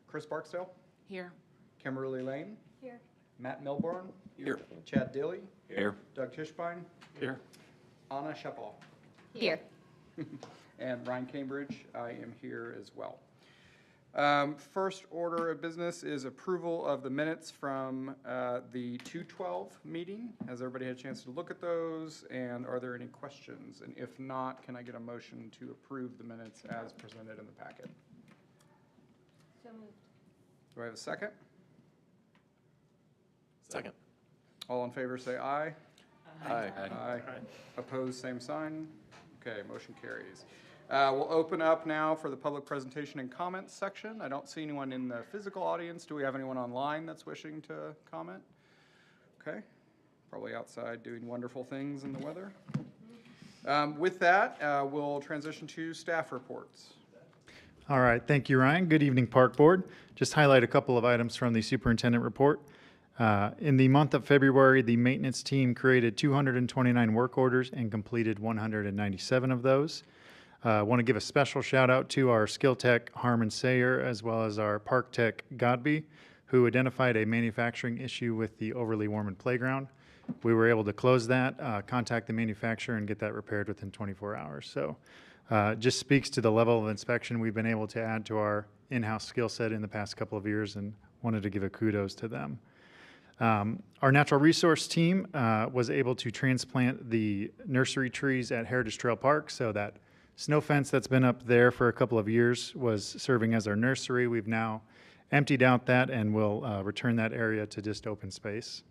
Chris Barksdale, Here. Kimberly Lane, Here. Matt Milborn, Here. Chad Dilly, Here. Doug Tischbein, Here. Anna Shepall, Here. and Ryan Cambridge. I am here as well. First order of business is approval of the minutes from the 2/12 meeting. Has everybody had a chance to look at those? And are there any questions? And if not, can I get a motion to approve the minutes as presented in the packet? So moved. Do I have a second? Second. All in favor say aye. Aye. Aye. Opposed, same sign. Okay, motion carries. We'll open up now for the public presentation and comments section. I don't see anyone in the physical audience. Do we have anyone online that's wishing to comment? Okay, probably outside doing wonderful things in the weather. With that, we'll transition to staff reports. All right, thank you, Ryan. Good evening, Park Board. Just highlight a couple of items from the superintendent report. In the month of February, the maintenance team created 229 work orders and completed 197 of those. I want to give a special shout out to our skill tech Harmon Sayer as well as our park tech Godby, who identified a manufacturing issue with the overly warm playground. We were able to close that, contact the manufacturer, and get that repaired within 24 hours. So just speaks to the level of inspection we've been able to add to our in-house skill set in the past couple of years, and wanted to give a kudos to them. Our natural resource team was able to transplant the nursery trees at Heritage Trail Park, so that snow fence that's been up there for a couple of years was serving as our nursery. We've now emptied out that and will return that area to just open space.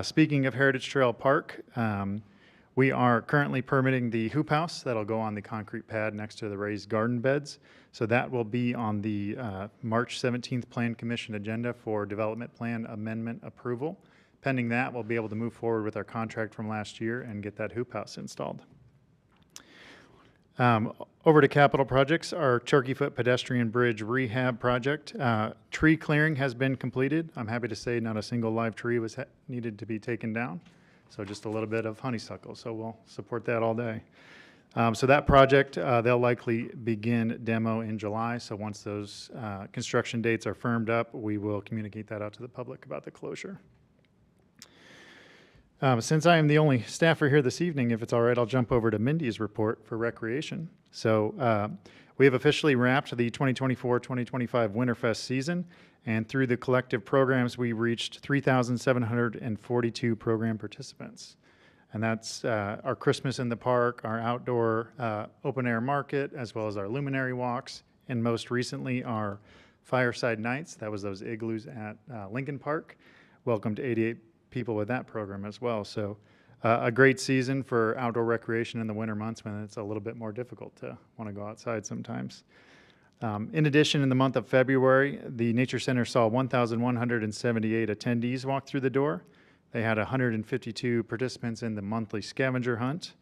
Speaking of Heritage Trail Park, we are currently permitting the hoop house that'll go on the concrete pad next to the raised garden beds. So that will be on the March 17th Plan Commission agenda for development plan amendment approval. Pending that, we'll be able to move forward with our contract from last year and get that hoop house installed. Over to capital projects, our Turkeyfoot pedestrian bridge rehab project. Tree clearing has been completed. I'm happy to say not a single live tree was needed to be taken down. So just a little bit of honeysuckle. So we'll support that all day. So that project, they'll likely begin demo in July. So once those construction dates are firmed up, we will communicate that out to the public about the closure. Since I am the only staffer here this evening, if it's all right, I'll jump over to Mindy's report for recreation. So we have officially wrapped the 2024-2025 Winterfest season, and through the collective programs, we reached 3,742 program participants. And that's our Christmas in the Park, our outdoor open air market, as well as our luminary walks, and most recently our fireside nights. That was those igloos at Lincoln Park. Welcomed 88 people with that program as well. So a great season for outdoor recreation in the winter months when it's a little bit more difficult to want to go outside sometimes. In addition, in the month of February, the Nature Center saw 1,178 attendees walk through the door. They had 152 participants in the monthly scavenger hunt.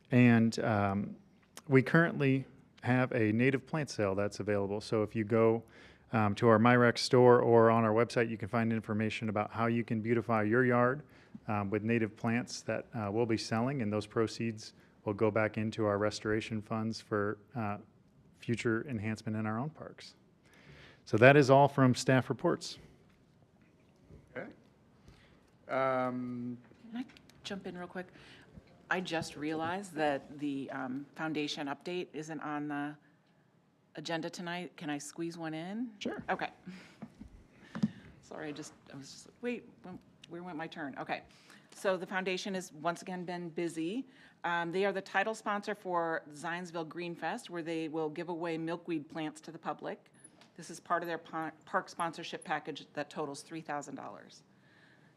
And we currently have a native plant sale that's available. So if you go to our MyRec store or on our website, you can find information about how you can beautify your yard with native plants that we'll be selling, and those proceeds will go back into our restoration funds for future enhancement in our own parks. So that is all from staff reports. Okay. Can I jump in real quick? I just realized that the foundation update isn't on the agenda tonight. Can I squeeze one in? Sure. Okay. Sorry, I was just like, wait, where went my turn? Okay. So the foundation has once again been busy. They are the title sponsor for Zionsville Green Fest, where they will give away milkweed plants to the public. This is part of their park sponsorship package that totals $3,000.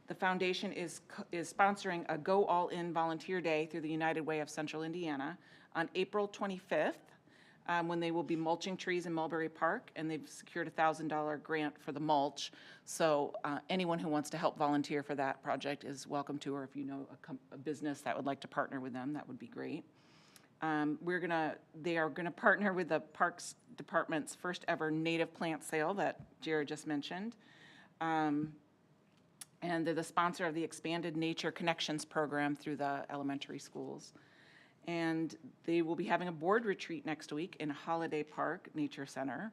The foundation is sponsoring a Go All In Volunteer Day through the United Way of Central Indiana on April 25th, when they will be mulching trees in Mulberry Park, and they've secured a $1,000 grant for the mulch. So anyone who wants to help volunteer for that project is welcome to, or if you know a business that would like to partner with them, that would be great. They are gonna partner with the Parks Department's first ever native plant sale that Jared just mentioned. And they're the sponsor of the Expanded Nature Connections program through the elementary schools. And they will be having a board retreat next week in Holiday Park Nature Center.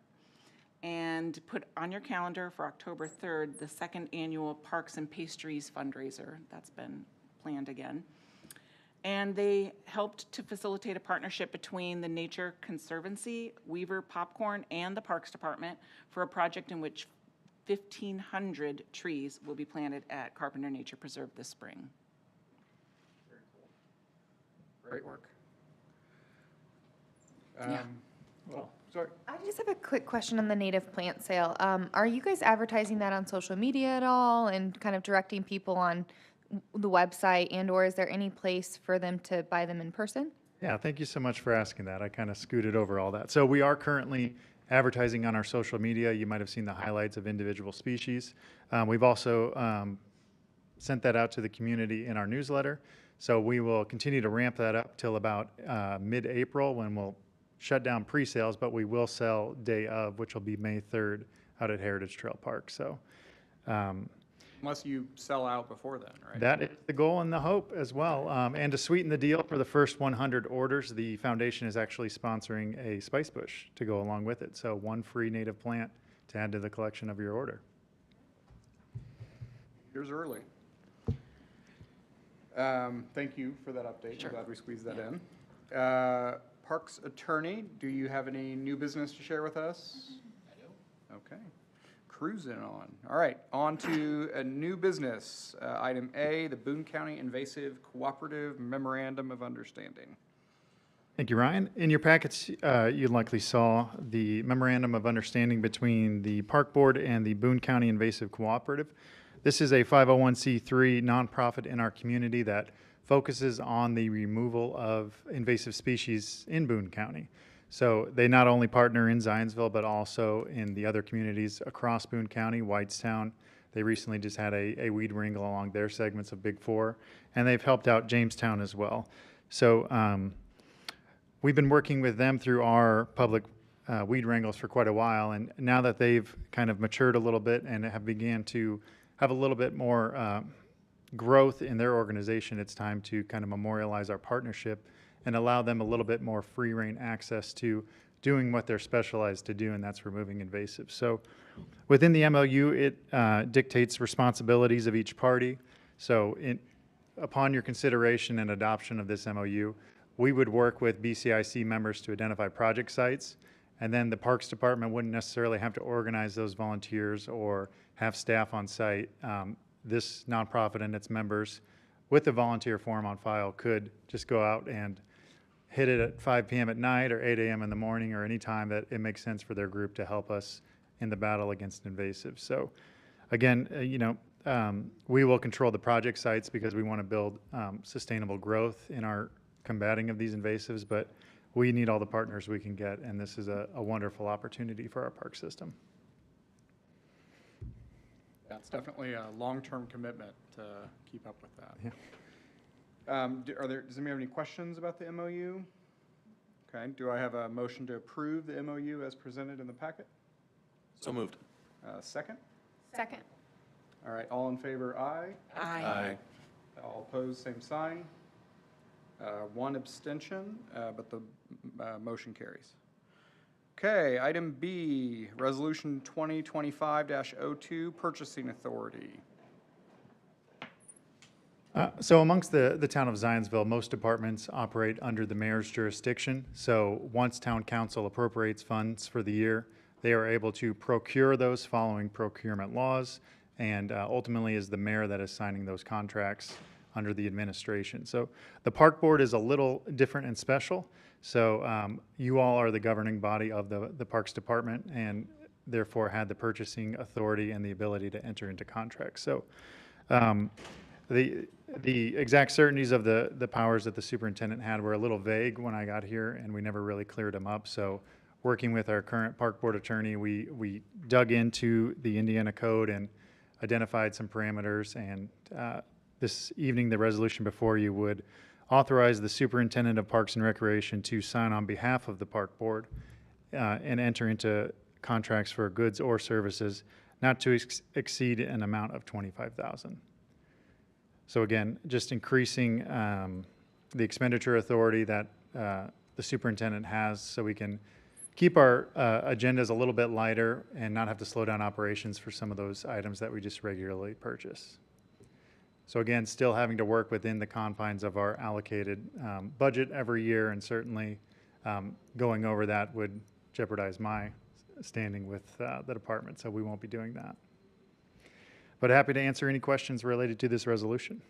and put on your calendar for October 3rd, the second annual Parks and Pastries fundraiser. That's been planned again. And they helped to facilitate a partnership between the Nature Conservancy, Weaver Popcorn, and the Parks Department for a project in which 1,500 trees will be planted at Carpenter Nature Preserve this spring. Great work. Yeah. Well, sorry. I just have a quick question on the native plant sale. Are you guys advertising that on social media at all and kind of directing people on the website, and or is there any place for them to buy them in person? Yeah, thank you so much for asking that. I kind of scooted over all that. So we are currently advertising on our social media. You might have seen the highlights of individual species. We've also sent that out to the community in our newsletter. So we will continue to ramp that up till about mid-April when we'll shut down pre-sales, but we will sell day of, which will be May 3rd out at Heritage Trail Park. So Unless you sell out before then, right? that is the goal and the hope as well. And to sweeten the deal for the first 100 orders, the foundation is actually sponsoring a spice bush to go along with it. So one free native plant to add to the collection of your order. Years early. Thank you for that update. Sure. I'm glad we squeezed that in. Parks Attorney, do you have any new business to share with us? I do. Okay. Cruising on. All right, on to a new business. Item A, the Boone County Invasive Cooperative Memorandum of Understanding. Thank you, Ryan. In your packets, you likely saw the memorandum of understanding between the Park Board and the Boone County Invasive Cooperative. This is a 501c3 nonprofit in our community that focuses on the removal of invasive species in Boone County. So they not only partner in Zionsville, but also in the other communities across Boone County, Whitestown. They recently just had a weed wrangle along their segments of Big Four, and they've helped out Jamestown as well. So we've been working with them through our public weed wrangles for quite a while, and now that they've kind of matured a little bit and have began to have a little bit more growth in their organization, it's time to kind of memorialize our partnership and allow them a little bit more free rein access to doing what they're specialized to do, and that's removing invasives. So within the MOU, it dictates responsibilities of each party. So upon your consideration and adoption of this MOU, we would work with BCIC members to identify project sites, and then the Parks Department wouldn't necessarily have to organize those volunteers or have staff on site. This nonprofit and its members, with the volunteer form on file, could just go out and hit it at 5 p.m. at night or 8 a.m. in the morning or any time that it makes sense for their group to help us in the battle against invasives. So again, we will control the project sites because we want to build sustainable growth in our combating of these invasives, but we need all the partners we can get, and this is a wonderful opportunity for our park system. That's definitely a long-term commitment to keep up with that. Yeah. Does anybody have any questions about the MOU? Okay, do I have a motion to approve the MOU as presented in the packet? So moved. Second? Second. All right, all in favor, aye. Aye. All opposed, same sign. One abstention, but the motion carries. Okay, item B, Resolution 2025-02, Purchasing Authority. So amongst the town of Zionsville, most departments operate under the mayor's jurisdiction. So once town council appropriates funds for the year, they are able to procure those following procurement laws, and ultimately is the mayor that is signing those contracts under the administration. So the park board is a little different and special. So you all are the governing body of the Parks Department, and therefore had the purchasing authority and the ability to enter into contracts. So the exact certainties of the powers that the superintendent had were a little vague when I got here, and we never really cleared them up. So working with our current park board attorney, we dug into the Indiana code and identified some parameters, and this evening the resolution before you would authorize the superintendent of Parks and Recreation to sign on behalf of the park board and enter into contracts for goods or services not to exceed an amount of $25,000. So again, just increasing the expenditure authority that the superintendent has, so we can keep our agendas a little bit lighter and not have to slow down operations for some of those items that we just regularly purchase. So again, still having to work within the confines of our allocated budget every year, and certainly going over that would jeopardize my standing with the department, so we won't be doing that. But happy to answer any questions related to this resolution.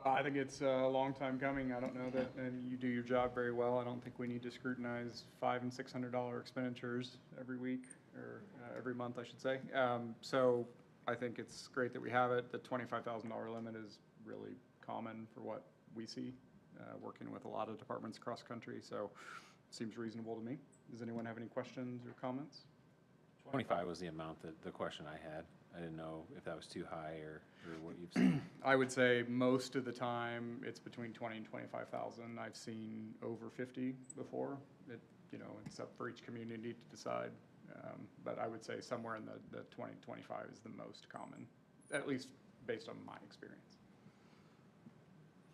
I think it's a long time coming. I don't know that, and you do your job very well. I don't think we need to scrutinize $500 and $600 expenditures every week, or every month, I should say. So I think it's great that we have it. The $25,000 limit is really common for what we see, working with a lot of departments across the country, so it seems reasonable to me. Does anyone have any questions or comments? 25 was the amount that the question I had. I didn't know if that was too high or what you've seen. I would say most of the time, it's between 20 and 25,000. I've seen over 50 before. It, it's up for each community to decide. But I would say somewhere in the 20, 25 is the most common, at least based on my experience.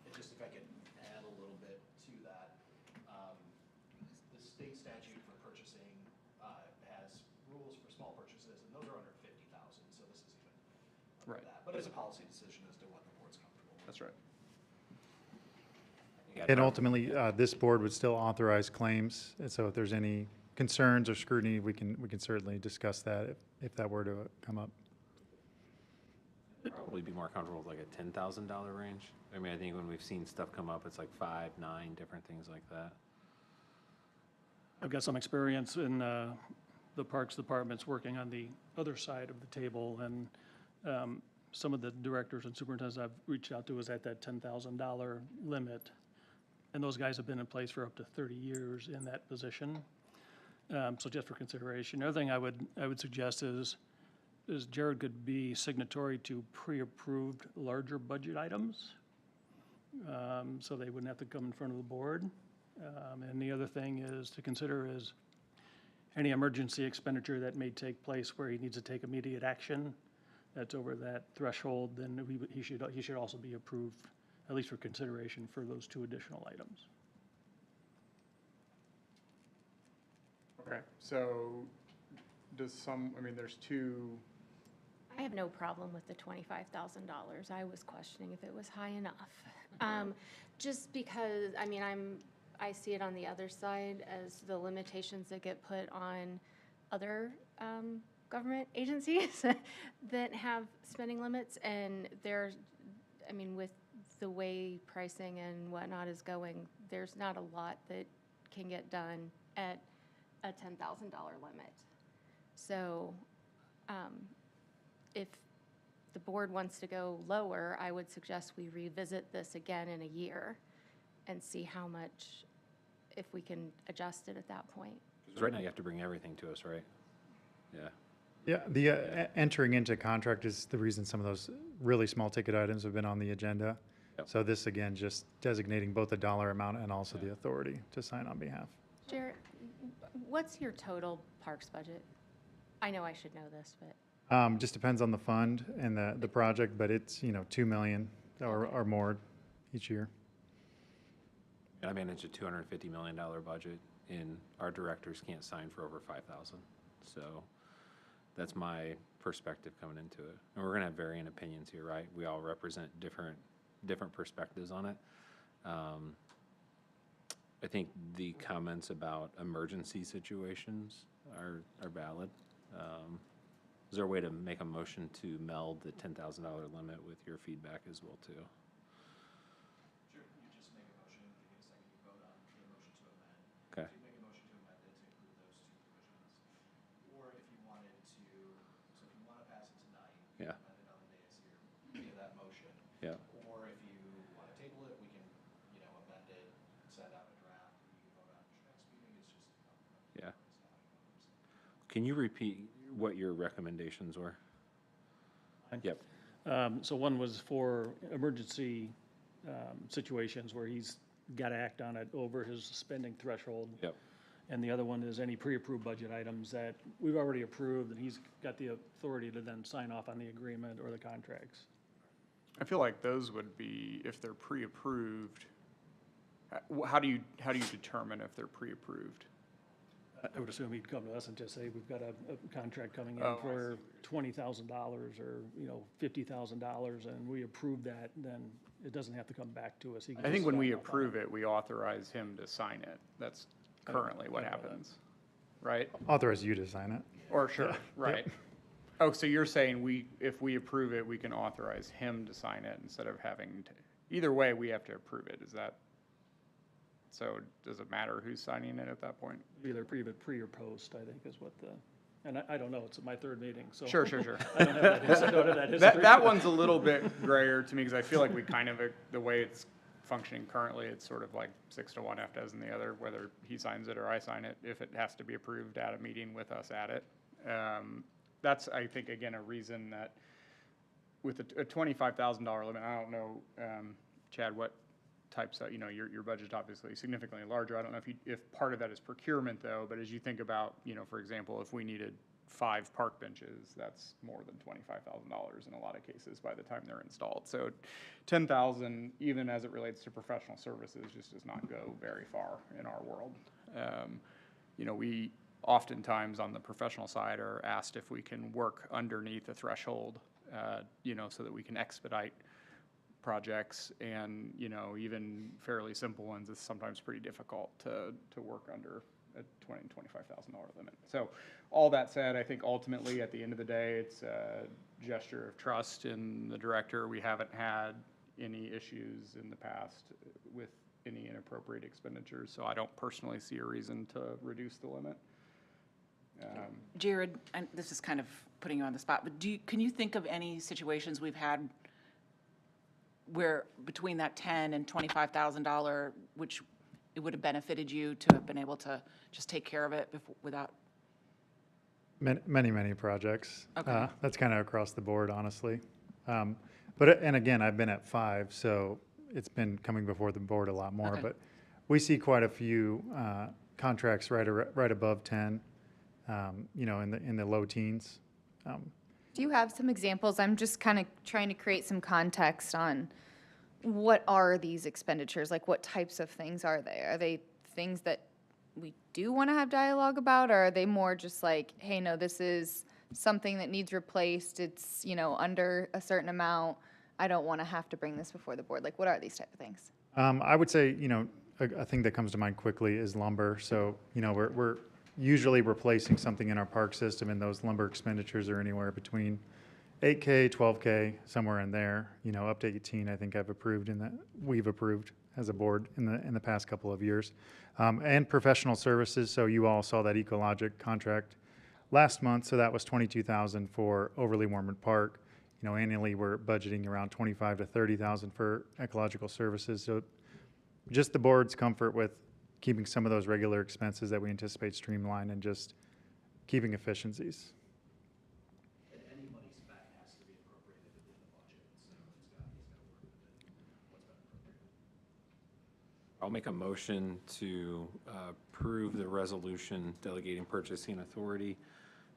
And just if I could add a little bit to that, the state statute for purchasing has rules for small purchases, and those are under 50,000, so this is even under Right. that. But it's a policy decision as to what the board's comfortable with. That's right. And ultimately, this board would still authorize claims, and so if there's any concerns or scrutiny, we can certainly discuss that if that were to come up. Probably be more comfortable with like a $10,000 range. I mean, I think when we've seen stuff come up, it's like 5, 9, different things like that. I've got some experience in the Parks Department's working on the other side of the table, and some of the directors and superintendents I've reached out to is at that $10,000 limit, and those guys have been in place for up to 30 years in that position. So just for consideration. The other thing I would suggest is Jared could be signatory to pre-approved larger budget items, so they wouldn't have to come in front of the board. And the other thing is to consider is any emergency expenditure that may take place where he needs to take immediate action that's over that threshold, then he should also be approved, at least for consideration for those 2 additional items. Okay, so there's 2. I have no problem with the $25,000. I was questioning if it was high enough. Just because, I see it on the other side as the limitations that get put on other government agencies that have spending limits, and with the way pricing and whatnot is going, there's not a lot that can get done at a $10,000 limit. So if the board wants to go lower, I would suggest we revisit this again in a year and see how much, if we can adjust it at that point. Because right now you have to bring everything to us, right? Yeah. Yeah, the entering into contract is the reason some of those really small ticket items have been on the agenda. Yep. So this, again, just designating both the dollar amount and also the authority to sign on behalf. Jared, what's your total parks budget? I know I should know this, but. Just depends on the fund and the project, but it's, $2 million or more each year. And I manage a $250 million budget, and our directors can't sign for over 5,000. So that's my perspective coming into it. And we're going to have varying opinions here, right? We all represent different perspectives on it. I think the comments about emergency situations are valid. Is there a way to make a motion to meld the $10,000 limit with your feedback as well, too? Sure, you just make a motion, if you get a second, you vote on the motion to amend. Okay. If you make a motion to amend it to include those 2 provisions, or if you wanted to, so if you want to pass it tonight, Yeah. amend it on the dais here via that motion. Yeah. Or if you want to table it, we can, amend it, send out a draft, you can vote on your next meeting, it's just. Yeah. Can you repeat what your recommendations were? Yep. So one was for emergency situations where he's got to act on it over his spending threshold. Yep. And the other one is any pre-approved budget items that we've already approved, and he's got the authority to then sign off on the agreement or the contracts. I feel like those would be, if they're pre-approved, How do you determine if they're pre-approved? I would assume he'd come to us and just say, we've got a contract coming in Oh, I for $20,000 or, $50,000, and we approve that, then it doesn't have to come back to us. He can I think just when we sign off on approve it, we authorize him to sign it. That's currently what I know that. happens, right? Authorize you to sign it. Or sure, right. Oh, so you're saying if we approve it, we can authorize him to sign it instead of having to, either way, we have to approve it, is that? So does it matter who's signing it at that point? Either pre or post, I think is what and I don't know, it's my third meeting, so. Sure. I don't have that history. That one's a little bit grayer to me, because I feel like we kind of, the way it's functioning currently, it's sort of like 6-1, half dozen the other, whether he signs it or I sign it, if it has to be approved at a meeting with us at it. That's, I think, again, a reason that with a $25,000 limit, I don't know, Chad, what types of, your budget's obviously significantly larger. I don't know if part of that is procurement though, but as you think about, for example, if we needed 5 park benches, that's more than $25,000 in a lot of cases by the time they're installed. So 10,000, even as it relates to professional services, just does not go very far in our world. We oftentimes on the professional side are asked if we can work underneath a threshold, so that we can expedite projects, and even fairly simple ones, it's sometimes pretty difficult to work under a $25,000 limit. So all that said, I think ultimately at the end of the day, it's a gesture of trust in the director. We haven't had any issues in the past with any inappropriate expenditures, so I don't personally see a reason to reduce the limit. Jared, and this is kind of putting you on the spot, but can you think of any situations we've had where between that $10,000 and $25,000, which it would have benefited you to have been able to just take care of it without? Many projects. Okay. That's kind of across the board, honestly. And again, I've been at 5, so it's been coming before the board a lot more. Okay. But we see quite a few contracts right above 10, in the low teens. Do you have some examples? I'm just kind of trying to create some context on what are these expenditures? Like, what types of things are they? Are they things that we do want to have dialogue about, or are they more just like, hey, no, this is something that needs replaced, it's, under a certain amount, I don't want to have to bring this before the board? Like, what are these type of things? I would say, a thing that comes to mind quickly is lumber. So, we're usually replacing something in our park system, and those lumber expenditures are anywhere between $8K, $12K, somewhere in there. Up to 18, I think we've approved as a board in the past couple of years. And professional services. So you all saw that Ecologic contract last month. So that was $22,000 for Overly Warmwood Park. Annually we're budgeting around $25,000 to $30,000 for ecological services. So just the board's comfort with keeping some of those regular expenses that we anticipate streamlined and just keeping efficiencies. And any money spent has to be appropriated within the budget, so he's got to work within what's been appropriated. I'll make a motion to approve the resolution delegating purchasing authority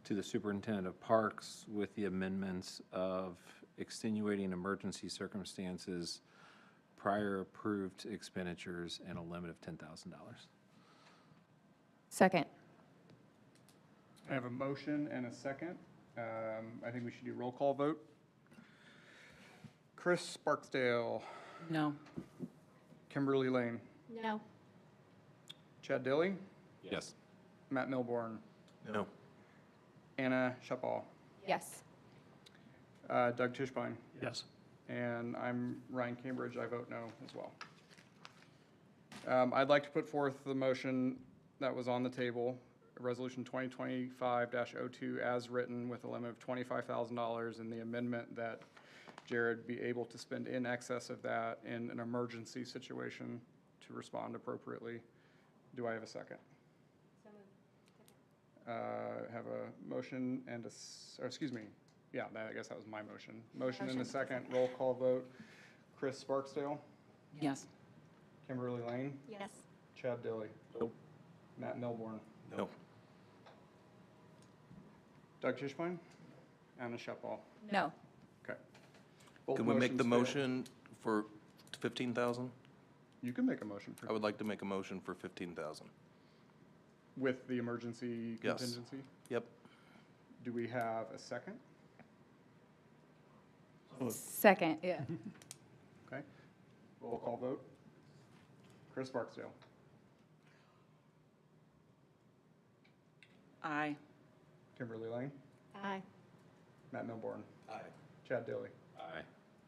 to the superintendent of parks with the amendments of extenuating emergency circumstances, prior approved expenditures, and a limit of $10,000. Second. I have a motion and a second. I think we should do roll call vote. Chris Barksdale, No. Kimberly Lane, No. Chad Dilley, Yes. Matt Milborn, No. Anna Shepall, Yes. Doug Tischbein, Yes. and I'm Ryan Cambridge. I vote no as well. I'd like to put forth the motion that was on the table, Resolution 2025-02 as written, with a limit of $25,000, and the amendment that Jared be able to spend in excess of that in an emergency situation to respond appropriately. Do I have a second? Have a motion and I guess that was my motion. Motion and a second, roll call vote. Chris Barksdale, Yes. Kimberly Lane, Yes. Chad Dilley. Nope. Matt Milborn, No. Doug Tischbein, Anna Shepall. No. Okay. Both Can we make the motions fail. motion for 15,000? You can make a motion I would like to make a motion for 15,000. with the emergency Yes. contingency. Yep. Do we have a second? Second, yeah. Okay. Roll call vote. Chris Barksdale. Aye. Kimberly Lane. Aye. Matt Milborn. Aye. Chad Dilly. Aye.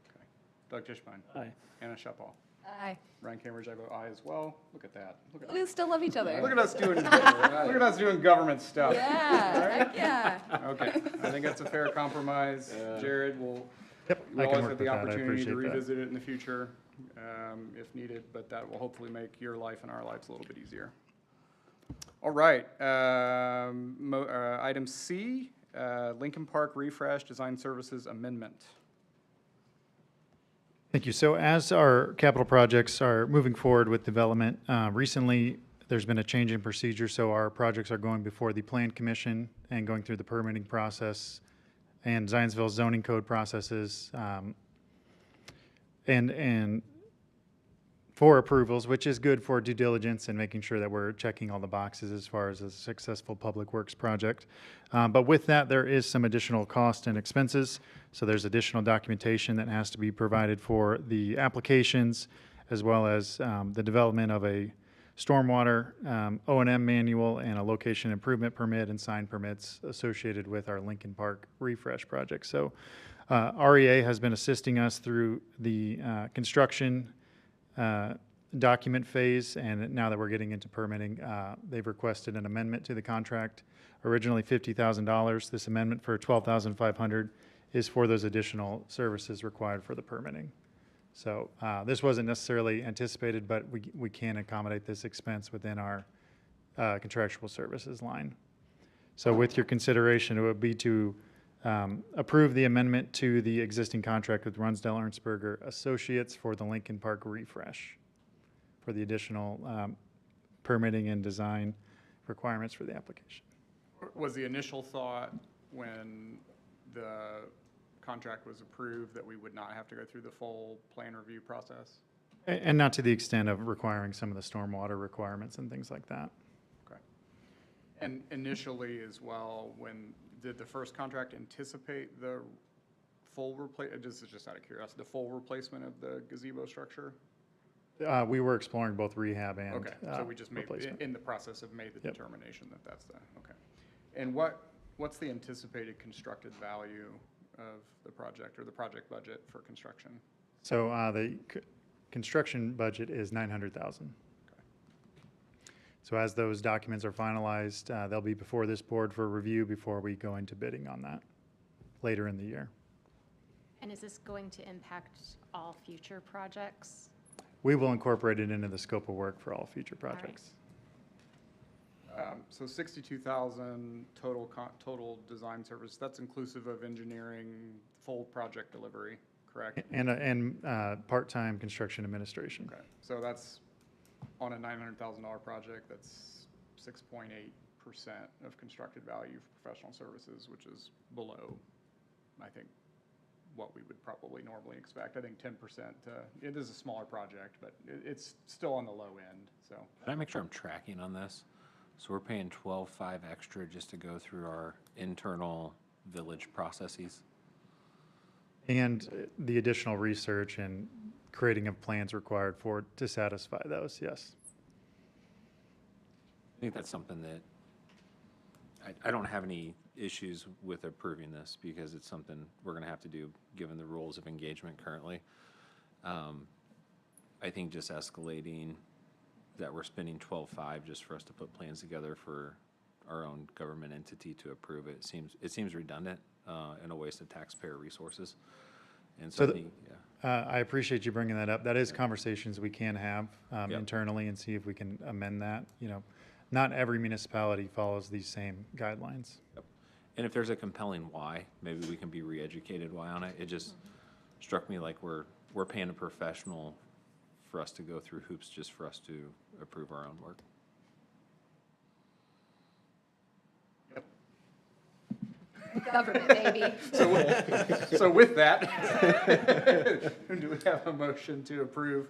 Okay. Doug Tishbein. Aye. Anna Shepall. Aye. Ryan Cambridge, I vote aye as well. Look at that. Look at We still love each other. Look at us doing, look at us doing government stuff. Yeah, heck yeah. Okay, I think that's a fair compromise. Jared, Yep, we'll I can always work have with the that. I opportunity to appreciate that. revisit it in the future, if needed, but that will hopefully make your life and our lives a little bit easier. All right, item C, Lincoln Park Refresh Design Services Amendment. Thank you. So as our capital projects are moving forward with development, recently there's been a change in procedure. So our projects are going before the Plan Commission and going through the permitting process and Zionsville zoning code processes, and for approvals, which is good for due diligence and making sure that we're checking all the boxes as far as a successful public works project. But with that, there is some additional cost and expenses. So there's additional documentation that has to be provided for the applications, as well as the development of a stormwater O&M manual and a location improvement permit and sign permits associated with our Lincoln Park refresh project. So REA has been assisting us through the construction document phase, and now that we're getting into permitting, they've requested an amendment to the contract. Originally $50,000. This amendment for $12,500 is for those additional services required for the permitting. So this wasn't necessarily anticipated, but we can accommodate this expense within our contractual services line. So with your consideration, it would be to approve the amendment to the existing contract with Runsdale Ernstberger Associates for the Lincoln Park refresh for the additional permitting and design requirements for the application. Was the initial thought when the contract was approved that we would not have to go through the full plan review process? And not to the extent of requiring some of the stormwater requirements and things like that. Okay. And initially as well, did the first contract anticipate the full this is just out of curiosity, the full replacement of the gazebo structure? We were exploring both rehab and Okay, so we just replacement. in the process of made the Yep. determination that that's the, okay. And what's the anticipated constructed value of the project or the project budget for construction? So the construction budget is $900,000. So as those documents are finalized, they'll be before this board for review before we go into bidding on that later in the year. And is this going to impact all future projects? We will incorporate it into the scope of work for all future right. projects. So 62,000 total design service, that's inclusive of engineering, full project delivery, correct? And part-time construction administration. Okay, so that's on a $900,000 project, that's 6.8% of constructed value for professional services, which is below, I think, what we would probably normally expect. I think 10%, it is a smaller project, but it's still on the low end, so. Can I make sure I'm tracking on this? So we're paying 12.5 extra just to go through our internal village processes? And the additional research and creating of plans required to satisfy those, yes. I think that's something that, I don't have any issues with approving this because it's something we're gonna have to do given the rules of engagement currently. I think just escalating that we're spending 12.5 just for us to put plans together for our own government entity to approve it seems redundant and a waste of taxpayer resources. And so I think, yeah. I appreciate you bringing that up. That is conversations we can have Yep. internally and see if we can amend that. You know, not every municipality follows these same guidelines. Yep. And if there's a compelling why, maybe we can be re-educated why on it. It just struck me like we're paying a professional for us to go through hoops just for us to approve our own work. Government, baby. So with that, do we have a motion to approve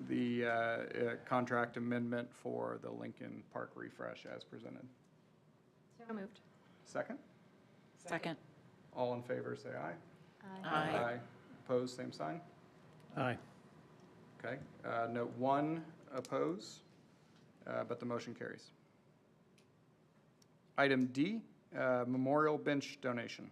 the contract amendment for the Lincoln Park refresh as presented. So moved. Second? Second. All in favor, say aye. Aye. Opposed, same sign. Aye. Okay. Note 1, oppose, but the motion carries. Item D, memorial bench donation.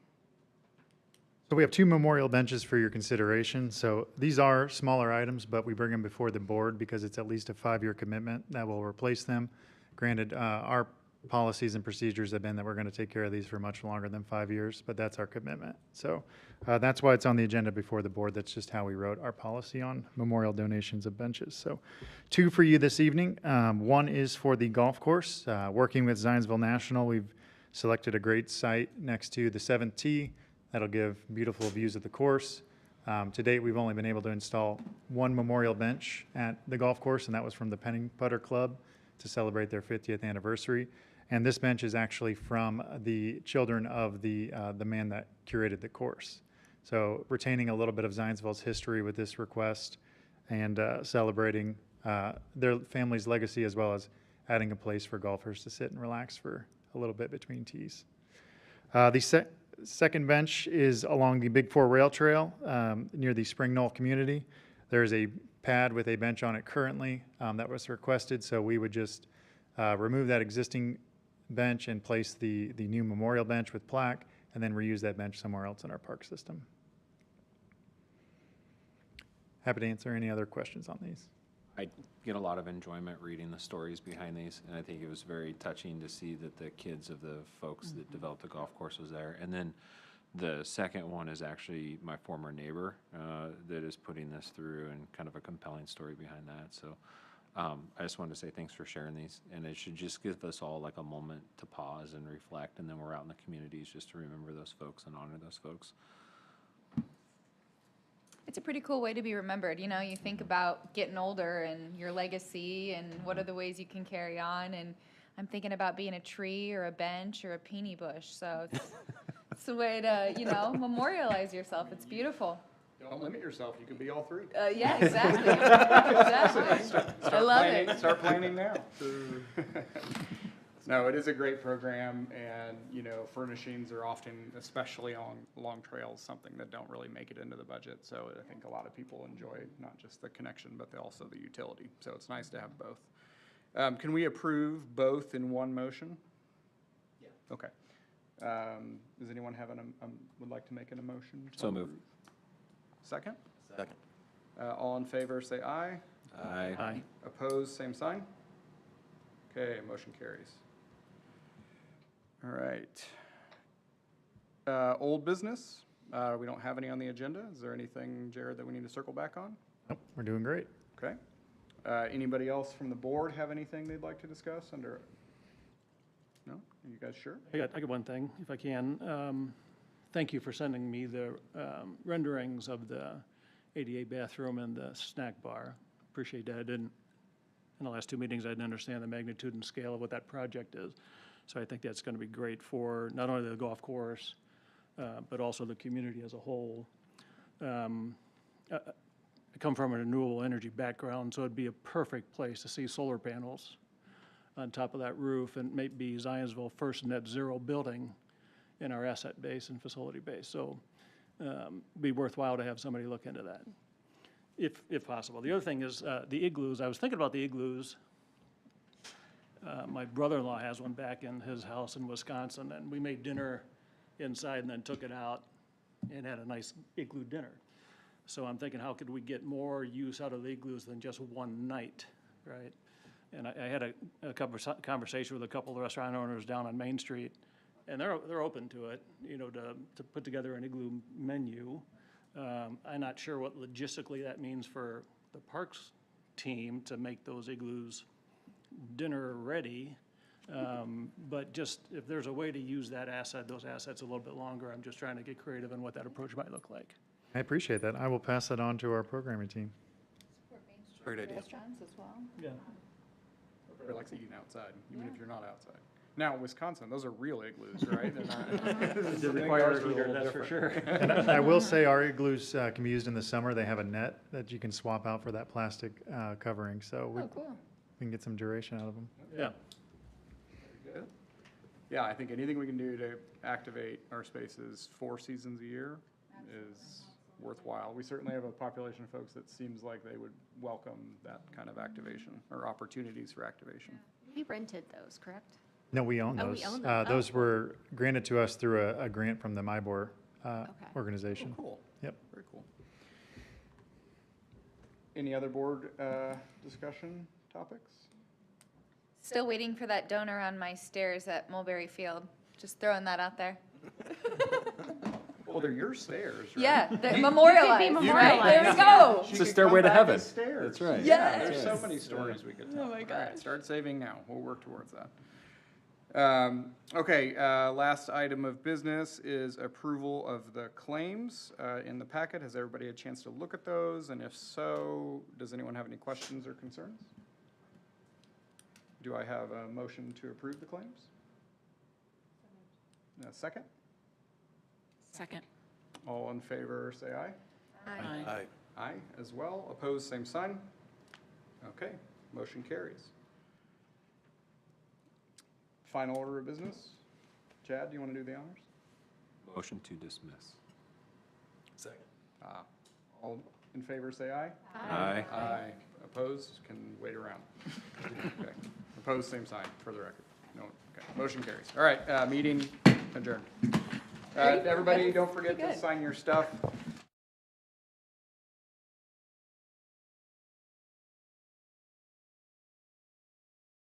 So we have 2 memorial benches for your consideration. So these are smaller items, but we bring them before the board because it's at least a 5-year commitment that will replace them. Granted, our policies and procedures have been that we're going to take care of these for much longer than 5 years, but that's our commitment. So that's why it's on the agenda before the board. That's just how we wrote our policy on memorial donations of benches. So 2 for you this evening. 1 is for the golf course. Working with Zionsville National, we've selected a great site next to the 7th tee. That'll give beautiful views of the course. To date, we've only been able to install 1 memorial bench at the golf course, and that was from the Penning Putter Club to celebrate their 50th anniversary. And this bench is actually from the children of the man that curated the course. So retaining a little bit of Zionsville's history with this request and celebrating their family's legacy, as well as adding a place for golfers to sit and relax for a little bit between tees. The second bench is along the Big 4 Rail Trail near the Spring Knoll community. There is a pad with a bench on it currently that was requested, so we would just remove that existing bench and place the new memorial bench with plaque, and then reuse that bench somewhere else in our park system. Happy to answer any other questions on these. I get a lot of enjoyment reading the stories behind these, and I think it was very touching to see that the kids of the folks that developed the golf course was there. And then the second one is actually my former neighbor that is putting this through, and kind of a compelling story behind that. So I just wanted to say thanks for sharing these, and it should just give us all like a moment to pause and reflect, and then we're out in the communities just to remember those folks and honor those folks. It's a pretty cool way to be remembered. You know, you think about getting older and your legacy and what are the ways you can carry on. And I'm thinking about being a tree or a bench or a peony bush. So it's a way to, you know, memorialize yourself. It's beautiful. Don't limit yourself. You can be all 3. Yeah, exactly. Exactly. I love it. Start planning now. No, it is a great program, and, you know, furnishings are often, especially on long trails, something that don't really make it into the budget. So I think a lot of people enjoy not just the connection, but also the utility. So it's nice to have both. Can we approve both in one motion? Yeah. Okay. Does anyone have would like to make an emotion? So move. Second? Second. All in favor, say aye. Aye. Aye. Opposed, same sign. Okay, motion carries. All right. Old business, we don't have any on the agenda. Is there anything, Jared, that we need to circle back on? Nope, we're doing great. Okay. Anybody else from the board have anything they'd like to discuss under? No? Are you guys sure? I got one thing, if I can. Thank you for sending me the renderings of the ADA bathroom and the snack bar. Appreciate that. In the last 2 meetings, I didn't understand the magnitude and scale of what that project is. So I think that's going to be great for not only the golf course, but also the community as a whole. I come from a renewable energy background, so it'd be a perfect place to see solar panels on top of that roof, and maybe Zionsville first net zero building in our asset base and facility base. So be worthwhile to have somebody look into that, if possible. The other thing is the igloos. I was thinking about the igloos. My brother-in-law has one back in his house in Wisconsin, and we made dinner inside and then took it out and had a nice igloo dinner. So I'm thinking, how could we get more use out of the igloos than just one night, right? And I had a conversation with a couple of restaurant owners down on Main Street, and they're open to it, you know, to put together an igloo menu. I'm not sure what logistically that means for the parks team to make those igloos dinner ready, but just if there's a way to use those assets a little bit longer, I'm just trying to get creative in what that approach might look like. I appreciate that. I will pass that on to our programming team. Great idea. Restaurants as well. Yeah. Everybody likes eating outside, even if you're not outside. Now, Wisconsin, those are real igloos, right? They're not. It I think requires ours are a heater, little that's for different. sure. And I will say our igloos can be used in the summer. They have a net that you can swap out for that plastic covering, so we Oh, cool. can get some duration out of them. Yeah. Good. Yeah, I think anything we can do to activate our spaces 4 seasons a year is worthwhile. We certainly have a population of folks that seems like they would welcome that kind of activation or opportunities for activation. We rented those, correct? No, we own Oh, those. we own them. Those were granted to us through a grant from the MIBOR Okay. organization. Cool. Yep. Very cool. Any other board discussion topics? Still waiting for that donor on my stairs at Mulberry Field. Just throwing that out there. Well, they're your stairs, right? Yeah, they're memorialized, right? There we memorialized. go. She It's a could stairway come to back heaven. as stairs. That's right. Yeah, Yes. there's so many stories we could tell. Oh my All right, gosh. start saving now. We'll work towards that. Okay, last item of business is approval of the claims in the packet. Has everybody had a chance to look at those? And if so, does anyone have any questions or concerns? Do I have a motion to approve the claims? A second? Second. All in favor, say aye. Aye. Aye. Aye as well. Opposed, same sign. Okay, motion carries. Final order of business. Chad, do you want to do the honors? Motion to dismiss. Second. All in favor, say aye. Aye. Aye. Opposed, can wait around. Okay. Opposed, same sign, for the record. No, okay, motion carries. All right, meeting adjourned. Everybody, don't forget to sign your stuff.